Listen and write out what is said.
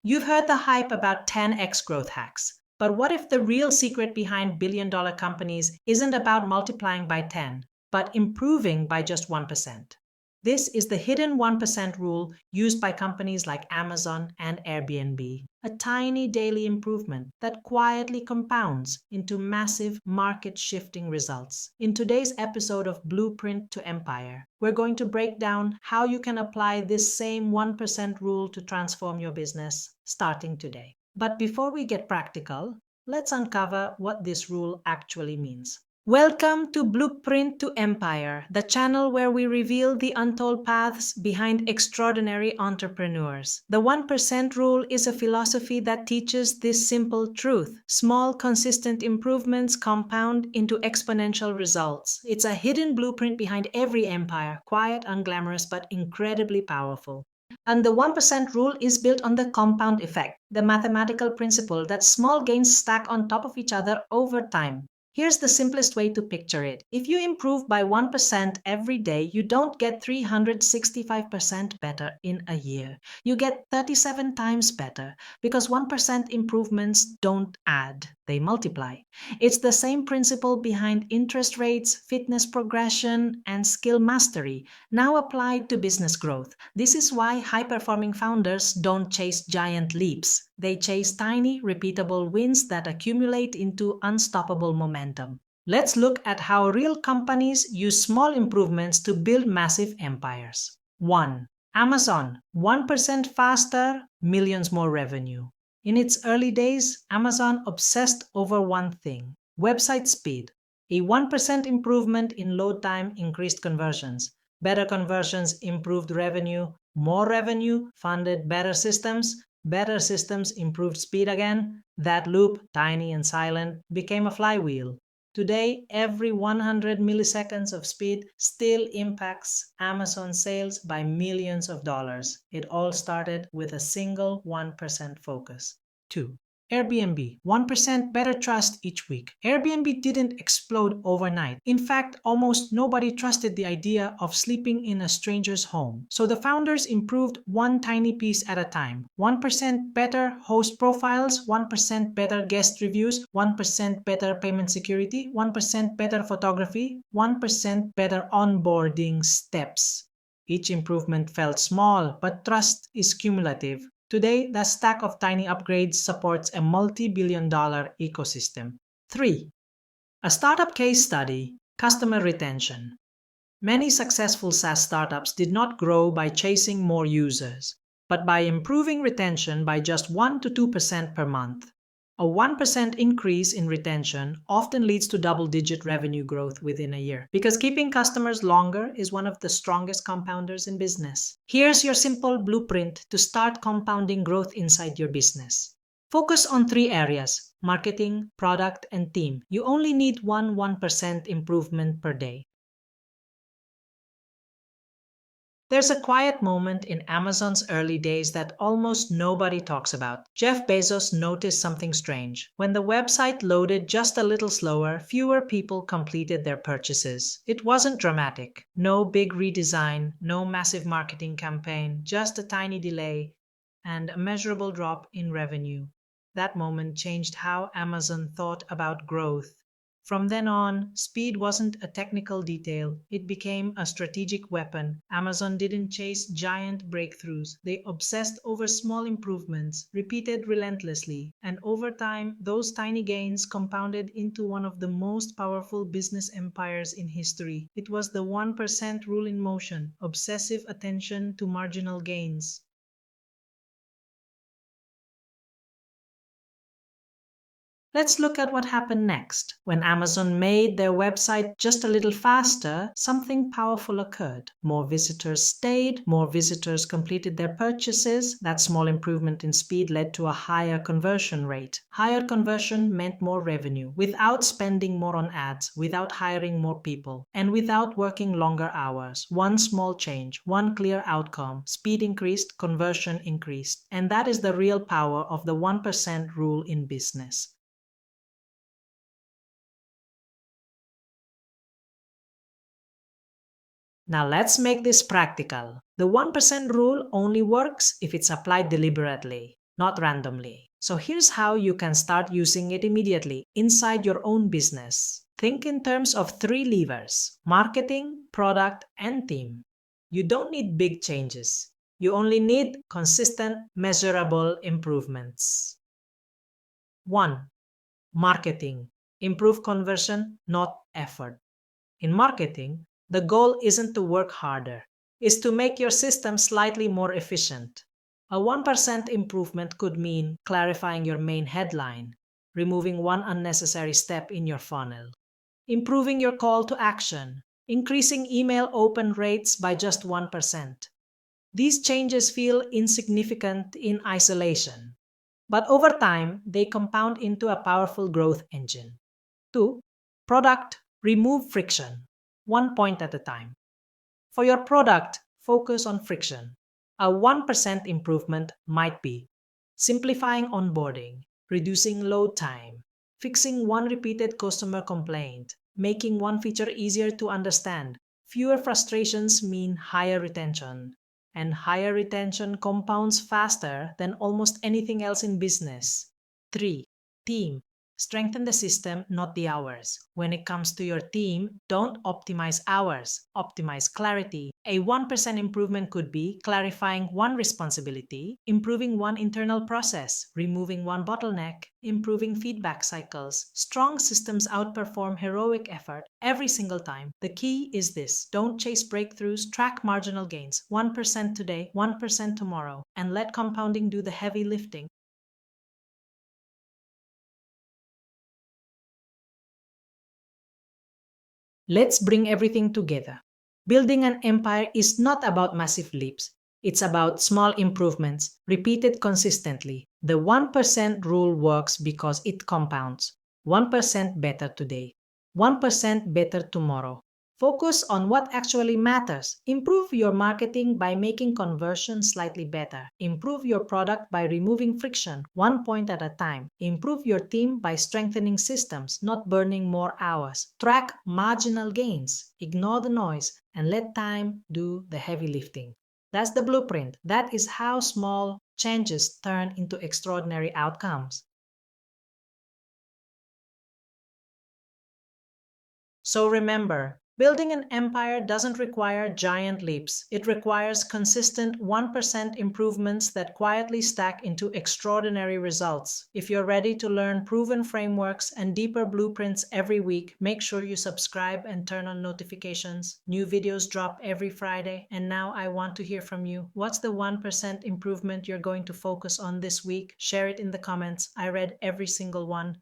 You've heard the hype about 10x growth hacks. But what if the real secret behind billion-dollar companies isn't about multiplying by 10, but improving by just 1%? This is the hidden 1% rule used by companies like Amazon and Airbnb, a tiny daily improvement that quietly compounds into massive market-shifting results. In today's episode of Blueprint to Empire, we're going to break down how you can apply this same 1% rule to transform your business starting today. But before we get practical, let's uncover what this rule actually means. Welcome to Blueprint to Empire, the channel where we reveal the untold paths behind extraordinary entrepreneurs. The 1% rule is a philosophy that teaches this simple truth. Small, consistent improvements compound into exponential results. It's a hidden blueprint behind every empire, quiet, unglamorous, but incredibly powerful. And the 1% rule is built on the compound effect, the mathematical principle that small gains stack on top of each other over time. Here's the simplest way to picture it. If you improve by 1% every day, you don't get 365% better in a year. You get 37 times better because 1% improvements don't add, they multiply. It's the same principle behind interest rates, fitness progression, and skill mastery, now applied to business growth. This is why high-performing founders don't chase giant leaps. They chase tiny, repeatable wins that accumulate into unstoppable momentum. Let's look at how real companies use small improvements to build massive empires. 1. Amazon. 1% faster, millions more revenue. In its early days, Amazon obsessed over one thing: website speed. A 1% improvement in load time increased conversions. Better conversions improved revenue. More revenue funded better systems. Better systems improved speed again. That loop, tiny and silent, became a flywheel. Today, every 100 milliseconds of speed still impacts Amazon sales by millions of dollars. It all started with a single 1% focus. 2. Airbnb, 1% better trust each week. Airbnb didn't explode overnight. In fact, almost nobody trusted the idea of sleeping in a stranger's home. So the founders improved one tiny piece at a time. 1% better host profiles, 1% better guest reviews, 1% better payment security, 1% better photography, 1% better onboarding steps. Each improvement felt small, but trust is cumulative. Today, the stack of tiny upgrades supports a multi-billion-dollar ecosystem. 3. A startup case study, customer retention. Many successful SaaS startups did not grow by chasing more users, but by improving retention by just 1 to 2% per month. A 1% increase in retention often leads to double-digit revenue growth within a year, because keeping customers longer is one of the strongest compounders in business. Here's your simple blueprint to start compounding growth inside your business. Focus on 3 areas: marketing, product, and team. You only need 1% improvement per day. There's a quiet moment in Amazon's early days that almost nobody talks about. Jeff Bezos noticed something strange. When the website loaded just a little slower, fewer people completed their purchases. It wasn't dramatic. No big redesign, no massive marketing campaign, just a tiny delay and a measurable drop in revenue. That moment changed how Amazon thought about growth. From then on, speed wasn't a technical detail, it became a strategic weapon. Amazon didn't chase giant breakthroughs, they obsessed over small improvements, repeated relentlessly, and over time, those tiny gains compounded into one of the most powerful business empires in history. It was the 1% rule in motion, obsessive attention to marginal gains. Let's look at what happened next. When Amazon made their website just a little faster, something powerful occurred. More visitors stayed, more visitors completed their purchases. That small improvement in speed led to a higher conversion rate. Higher conversion meant more revenue, without spending more on ads, without hiring more people, and without working longer hours. One small change, one clear outcome. Speed increased, conversion increased. And that is the real power of the 1% rule in business. Now let's make this practical. The 1% rule only works if it's applied deliberately. not randomly. So here's how you can start using it immediately inside your own business. Think in terms of three levers: marketing, product, and team. You don't need big changes. You only need consistent, measurable improvements. 1. Marketing. Improve conversion, not effort. In marketing, the goal isn't to work harder, it's to make your system slightly more efficient. A 1% improvement could mean clarifying your main headline, removing one unnecessary step in your funnel, improving your call to action, increasing email open rates by just 1%. These changes feel insignificant in isolation, but over time, they compound into a powerful growth engine. 2. Product, remove friction, 1 point at a time. For your product, focus on friction. A 1% improvement might be simplifying onboarding, reducing load time, fixing one repeated customer complaint, making one feature easier to understand. Fewer frustrations mean higher retention, and higher retention compounds faster than almost anything else in business. 3. Team. Strengthen the system, not the hours. When it comes to your team, don't optimize hours, optimize clarity. A 1% improvement could be clarifying one responsibility, improving one internal process, removing one bottleneck, improving feedback cycles. Strong systems outperform heroic effort every single time. The key is this: don't chase breakthroughs, track marginal gains, 1% today, 1% tomorrow, and let compounding do the heavy lifting. Let's bring everything together. Building an empire is not about massive leaps. It's about small improvements, repeated consistently. The 1% rule works because it compounds. 1% better today, 1% better tomorrow. Focus on what actually matters. Improve your marketing by making conversion slightly better. Improve your product by removing friction, 1 point at a time. Improve your team by strengthening systems, not burning more hours. Track marginal gains. Ignore the noise and let time do the heavy lifting. That's the blueprint. That is how small changes turn into extraordinary outcomes. So remember, building an empire doesn't require giant leaps. It requires consistent 1% improvements that quietly stack into extraordinary results. If you're ready to learn proven frameworks and deeper blueprints every week, make sure you subscribe and turn on notifications. New videos drop every Friday. And now I want to hear from you. What's the 1% improvement you're going to focus on this week? Share it in the comments. I read every single one.